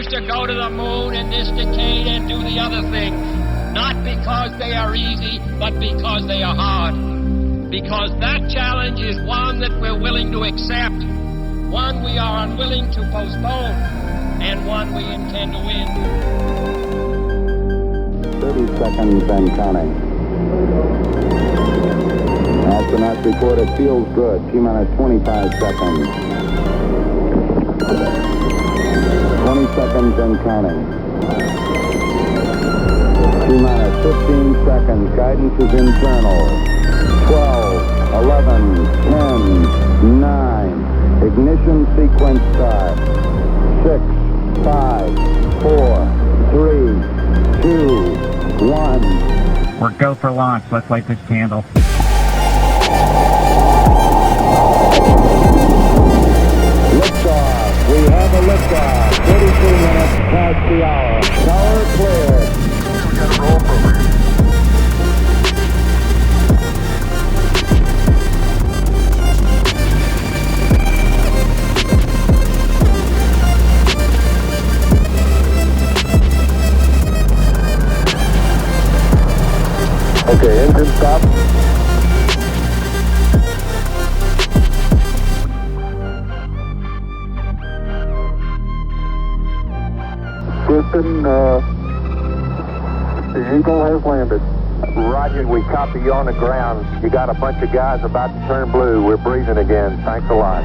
refuse to go to the moon in this decade and do the other things. Not because they are easy, but because they are hard. Because that challenge is one that we're willing to accept, one we are unwilling to postpone, and one we intend to win. 30 seconds and counting. Astronauts report it feels good. T-minus 25 seconds. 20 seconds and counting. T-minus 15 seconds. Guidance is internal. 12, 11, 10, 9. Ignition sequence start. 6, 5, 4, 3, 2, 1. We're go for launch. Let's light this candle. Liftoff. We have a liftoff. 32 minutes past the hour. Tower clear. We got a roll program. Okay, engine stop. Houston, the Eagle has landed. Roger, we copy you on the ground. You got a bunch of guys about to turn blue. We're breathing again. Thanks a lot.